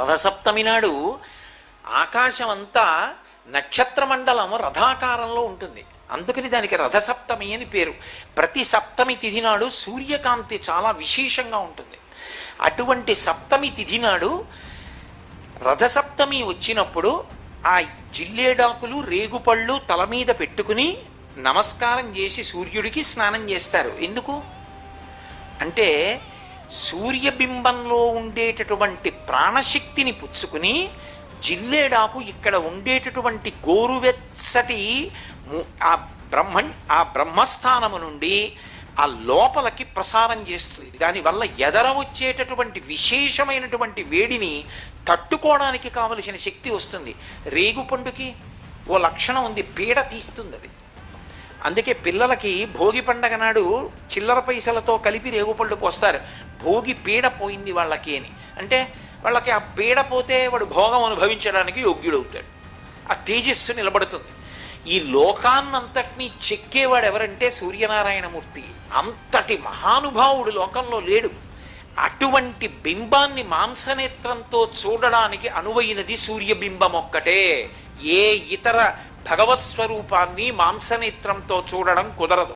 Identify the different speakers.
Speaker 1: రథసప్తమి నాడు ఆకాశం అంతా నక్షత్ర మండలం రథాకారంలో ఉంటుంది. అందుకని దానికి రథసప్తమి అని పేరు. ప్రతి సప్తమి తిథి నాడు సూర్యకాంతి చాలా విశేషంగా ఉంటుంది. అటువంటి సప్తమి తిథి నాడు రథసప్తమి వచ్చినప్పుడు ఆ జిల్లేడాకులు రేగుపళ్ళు తల మీద పెట్టుకుని నమస్కారం చేసి సూర్యుడికి స్నానం చేస్తారు. ఎందుకు అంటే సూర్యబింబంలో ఉండేటటువంటి ప్రాణశక్తిని పుచ్చుకుని జిల్లేడాకు ఇక్కడ ఉండేటటువంటి గోరువెచ్చటి ఆ బ్రహ్మస్థానము నుండి ఆ లోపలికి ప్రసారం చేస్తుంది. దానివల్ల ఎదర వచ్చేటటువంటి విశేషమైనటువంటి వేడిని తట్టుకోవడానికి కావలసిన శక్తి వస్తుంది. రేగుపండుకి ఓ లక్షణం ఉంది, పీడ తీస్తుంది అది. అందుకే పిల్లలకి భోగి పండగ నాడు చిల్లర పైసలతో కలిపి రేగుపళ్ళు పోస్తారు. భోగి పీడ పోయింది వాళ్ళకి అని. అంటే వాళ్ళకి ఆ పీడ పోతే వాడు భోగం అనుభవించడానికి యోగ్యుడవుతాడు. ఆ తేజస్సు నిలబడుతుంది. ఈ లోకాన్నంతటినీ చెక్కేవాడు ఎవరంటే సూర్యనారాయణమూర్తి. అంతటి మహానుభావుడు లోకంలో లేడు. అటువంటి బింబాన్ని మాంసనేత్రంతో చూడడానికి అనువైనది సూర్యబింబం ఒక్కటే. ఏ ఇతర భగవత్ స్వరూపాన్ని మాంసనేత్రంతో చూడడం కుదరదు.